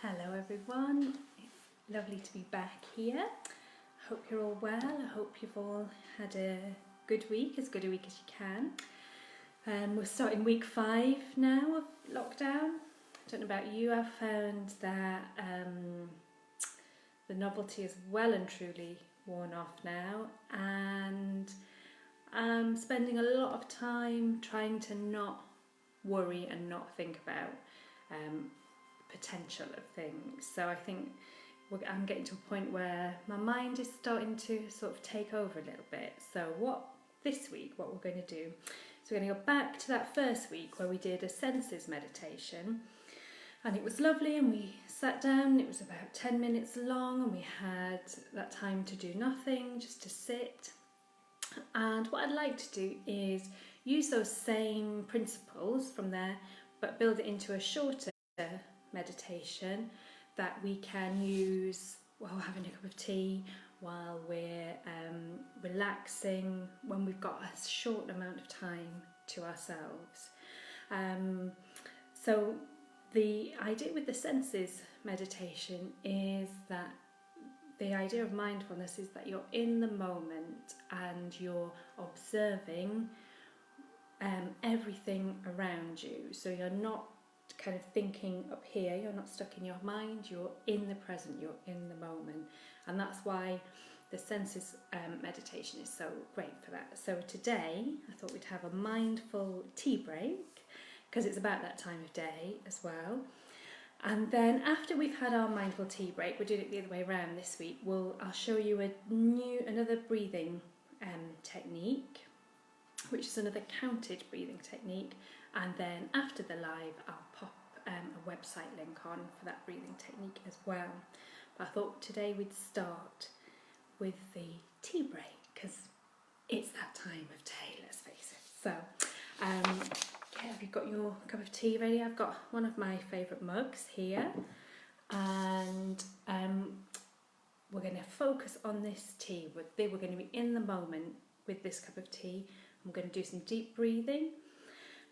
Hello everyone, it's lovely to be back here. I hope you're all well. I hope you've all had a good week as you can. We're starting week 5 now of lockdown. I don't know about you, I've found that the novelty is well and truly worn off now, and I'm spending a lot of time trying to not worry and not think about potential of things. So I think I'm getting to a point where my mind is starting to sort of take over a little bit. So what we're going to do is we're going to go back to that first week where we did a senses meditation, and it was lovely, and we sat down. It was about 10 minutes long, and we had that time to do nothing, just to sit. And what I'd like to do is use those same principles from there, but build it into a shorter meditation that we can use while having a cup of tea, while we're relaxing, when we've got a short amount of time to ourselves. So the idea with the senses meditation is that the idea of mindfulness is that you're in the moment and you're observing everything around you. So you're not kind of thinking up here, you're not stuck in your mind, you're in the present, you're in the moment. And that's why the senses meditation is so great for that. So today I thought we'd have a mindful tea break, because it's about that time of day as well. And then after we've had our mindful tea break, we're doing it the other way around this week, I'll show you another breathing technique, which is another counted breathing technique. And then after the live, I'll pop a website link on for that breathing technique as well. But I thought today we'd start with the tea break, because it's that time of day, let's face it. So, have you got your cup of tea ready? I've got one of my favourite mugs here, and we're going to focus on this tea. We're going to be in the moment with this cup of tea. I'm going to do some deep breathing.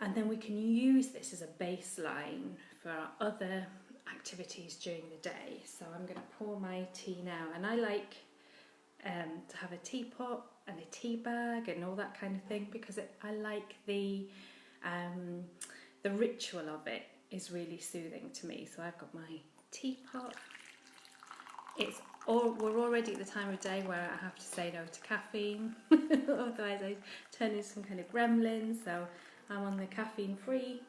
And then we can use this as a baseline for our other activities during the day. So I'm going to pour my tea now. And I like to have a teapot and a tea bag and all that kind of thing, because I like the ritual of it is really soothing to me. So I've got my teapot. We're already at the time of day where I have to say no to caffeine. Otherwise I turn into some kind of gremlin. So I'm on the caffeine-free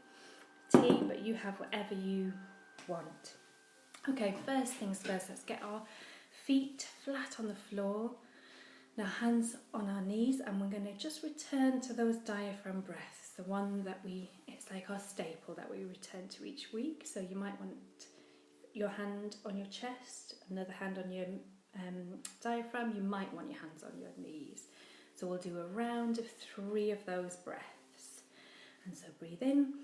tea, but you have whatever you want. Okay, first things first, let's get our feet flat on the floor. Now hands on our knees, and we're going to just return to those diaphragm breaths, the one that it's like our staple that we return to each week. So you might want your hand on your chest, another hand on your diaphragm. You might want your hands on your knees. So we'll do a round of 3 of those breaths. And so breathe in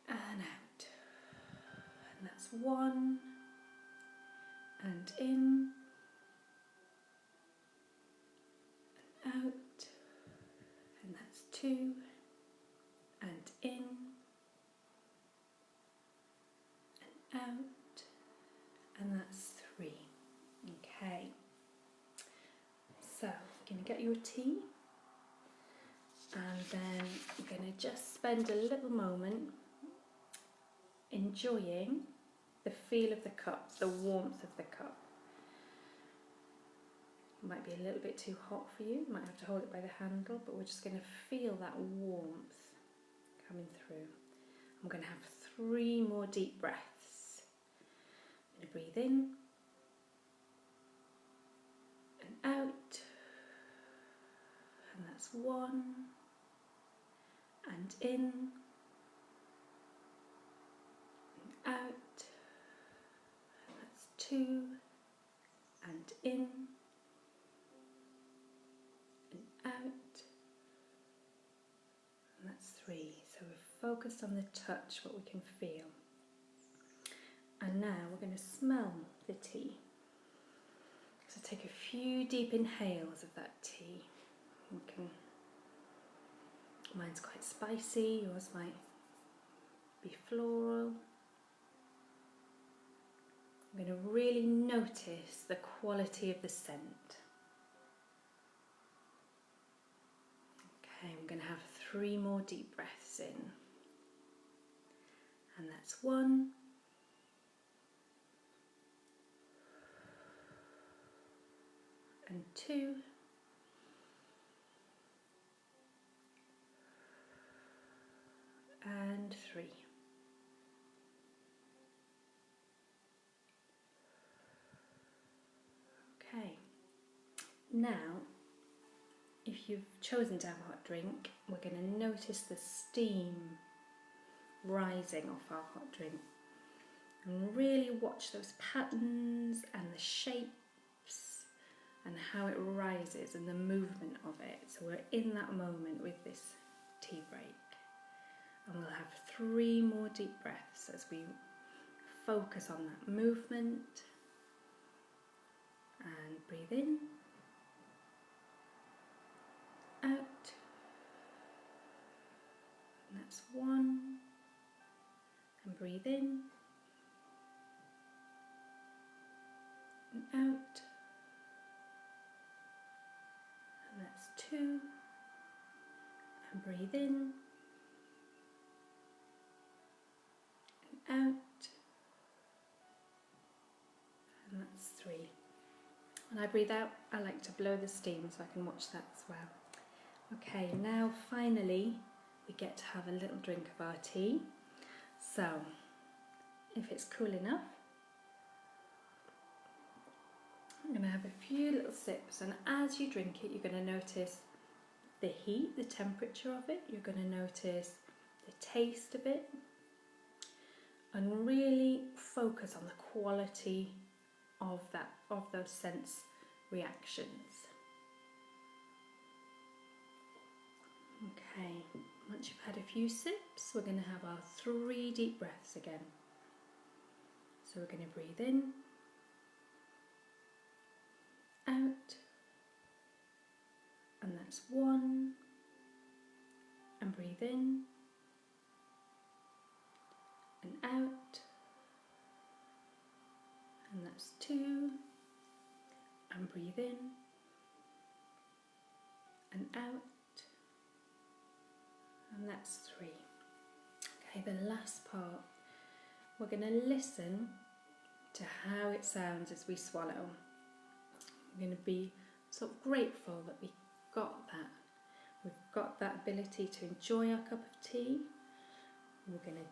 and out. And that's 1. And in and out. And that's 2. And in and out. And that's 3. Okay. So you're going to get your tea. And then we're going to just spend a little moment enjoying the feel of the cup, the warmth of the cup. It might be a little bit too hot for you, might have to hold it by the handle, but we're just going to feel that warmth coming through. I'm going to have 3 more deep breaths. I'm going to breathe in and out, and that's 1. And in and out, and that's 2, and in and out, and that's 3. So we're focused on the touch, what we can feel. And now we're going to smell the tea. So take a few deep inhales of that tea. Mine's quite spicy, yours might be floral. I'm going to really notice the quality of the scent. Okay, I'm going to have 3 more deep breaths in. And that's 1. And 2. And 3. Okay, now if you've chosen to have a hot drink, we're going to notice the steam rising off our hot drink and really watch those patterns and the shapes and how it rises and the movement of it. So we're in that moment with this tea break, and we'll have 3 more deep breaths as we focus on that movement. And breathe in, out, and that's 1, and breathe in, and out, and that's 2, and breathe in, and out, and that's 3. When I breathe out, I like to blow the steam so I can watch that as well. Okay, now finally we get to have a little drink of our tea. So, if it's cool enough, I'm going to have a few little sips, and as you drink it, you're going to notice the heat, the temperature of it. You're going to notice the taste of it, and really focus on the quality of those sense reactions. Okay, once you've had a few sips, we're going to have our 3 deep breaths again. So we're going to breathe in, out, and that's 1, and breathe in, and out, and that's 2, and breathe in, and out, and that's 3. Okay, the last part, we're going to listen to how it sounds as we swallow. We're going to be sort of grateful that we got that. We've got that ability to enjoy our cup of tea. We're going to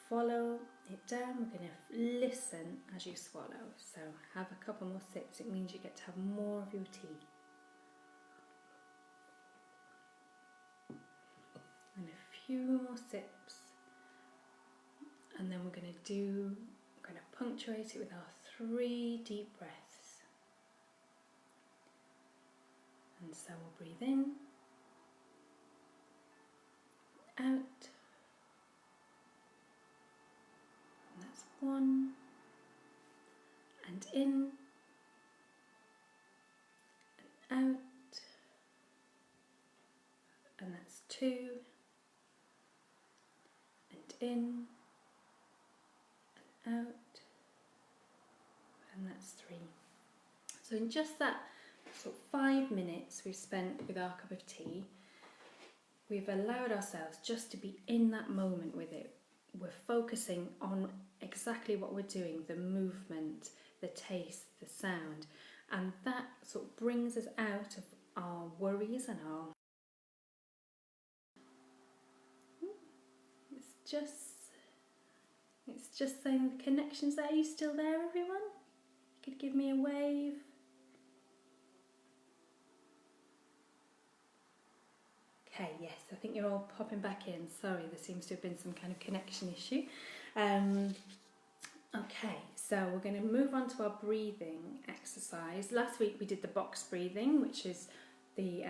follow it down. We're going to listen as you swallow. So have a couple more sips. It means you get to have more of your tea. And a few more sips. And then we're going to punctuate it with our 3 deep breaths. And so we'll breathe in, out, and that's 1, and in, and out, and that's 2, and in, and out, and that's 3. So in just that sort of 5 minutes we've spent with our cup of tea, we've allowed ourselves just to be in that moment with it. We're focusing on exactly what we're doing, the movement, the taste, the sound, and that sort of brings us out of our worries and our... It's just saying the connection's there. Are you still there, everyone? You could give me a wave. Okay, yes, I think you're all popping back in. Sorry, there seems to have been some kind of connection issue. Okay, so we're going to move on to our breathing exercise. Last week we did the box breathing, which is the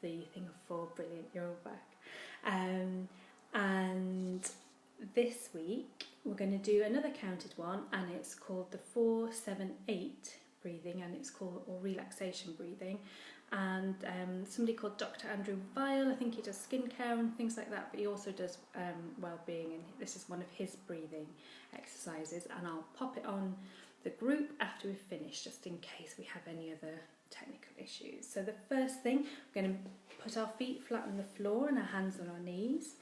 thing of 4. Brilliant, you're all back. And this week we're going to do another counted one, and it's called the 4-7-8 breathing, and it's called, or relaxation breathing. and somebody called Dr. Andrew Weil. I think he does skincare and things like that, but he also does well-being, and this is one of his breathing exercises, and I'll pop it on the group after we've finished, just in case we have any other technical issues. So the first thing, we're going to put our feet flat on the floor and our hands on our knees,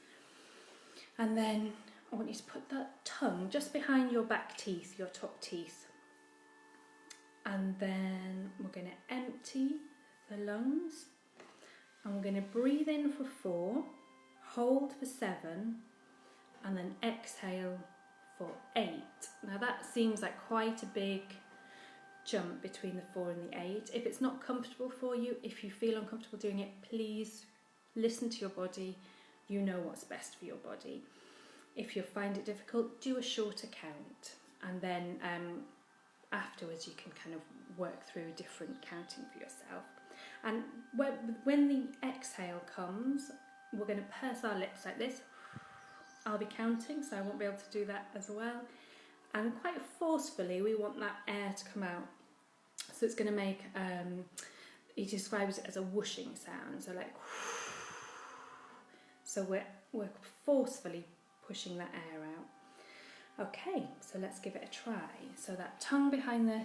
and then I want you to put that tongue just behind your back teeth, your top teeth, and then we're going to empty the lungs, and we're going to breathe in for 4, hold for 7, and then exhale for 8. Now that seems like quite a big jump between the 4 and the 8. If it's not comfortable for you, if you feel uncomfortable doing it, please listen to your body. You know what's best for your body. If you find it difficult, do a shorter count, and then afterwards you can kind of work through different counting for yourself. And when the exhale comes, we're going to purse our lips like this. I'll be counting, so I won't be able to do that as well. And quite forcefully, we want that air to come out. So it's going to make, he describes it as a whooshing sound. So like, so we're forcefully pushing that air out. Okay, so let's give it a try. So that tongue behind the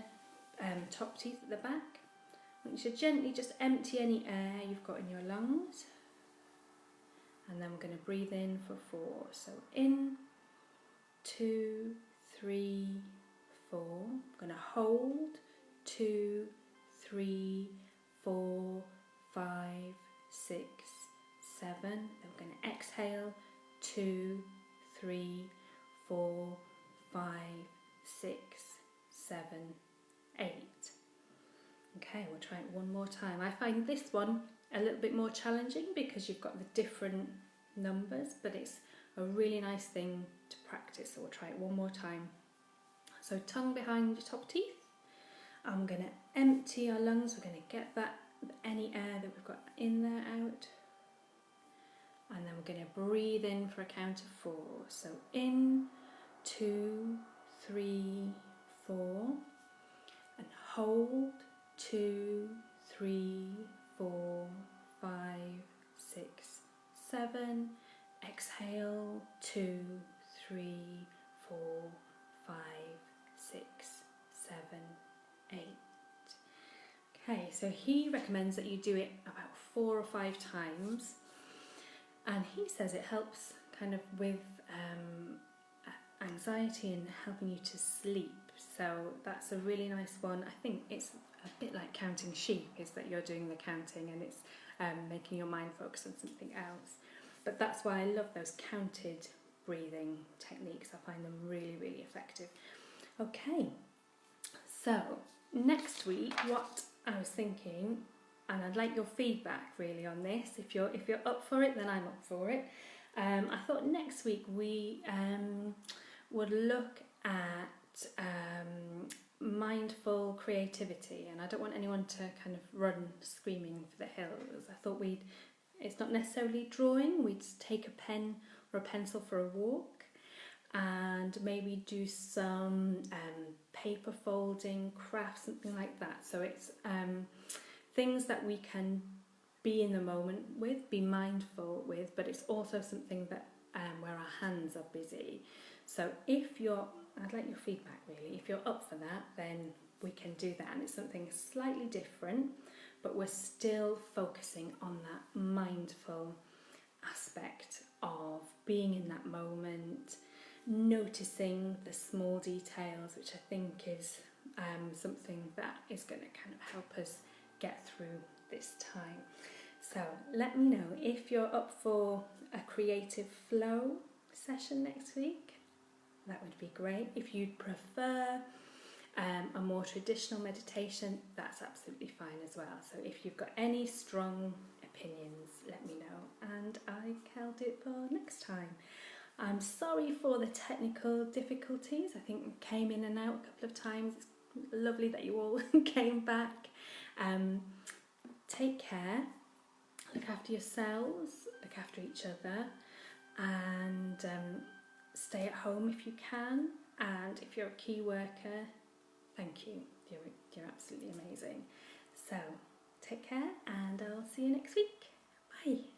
top teeth at the back. I want you to gently just empty any air you've got in your lungs. And then we're going to breathe in for 4. So in, 2, 3, 4. We're going to hold, 2, 3, 4, 5, 6, 7. Then we're going to exhale, 2, 3, 4, 5, 6, 7, 8. Okay, we'll try it one more time. I find this one a little bit more challenging because you've got the different numbers, but it's a really nice thing to practice. So we'll try it one more time. So tongue behind your top teeth. I'm going to empty our lungs. We're going to get that any air that we've got in there out. And then we're going to breathe in for a count of 4. So in, 2, 3, 4. And hold, 2, 3, 4, 5, 6, 7. Exhale, 2, 3, 4, 5, 6, 7, 8. Okay, so he recommends that you do it about 4 or 5 times, and he says it helps kind of with anxiety and helping you to sleep. So that's a really nice one. I think it's a bit like counting sheep, is that you're doing the counting and it's making your mind focus on something else. But that's why I love those counted breathing techniques. I find them really, really effective. Okay, so next week, what I was thinking, and I'd like your feedback really on this. If you're up for it, then I'm up for it. I thought next week we would look at mindful creativity, and I don't want anyone to kind of run screaming for the hills. I thought it's not necessarily drawing, we'd take a pen or a pencil for a walk and maybe do some paper folding, crafts, something like that. So it's things that we can be in the moment with, be mindful with, but it's also something that where our hands are busy. So I'd like your feedback really. If you're up for that, then we can do that, and it's something slightly different, but we're still focusing on that mindful aspect of being in that moment, noticing the small details, which I think is something that is going to kind of help us get through this time. So let me know if you're up for a creative flow session next week. That would be great. If you'd prefer a more traditional meditation, that's absolutely fine as well. So if you've got any strong opinions, let me know, and I'll do it for next time. I'm sorry for the technical difficulties. I think it came in and out a couple of times. It's lovely that you all came back. Take care, look after yourselves, look after each other, and stay at home if you can. And if you're a key worker, thank you. You're absolutely amazing. So Take care, and I'll see you next week. Bye.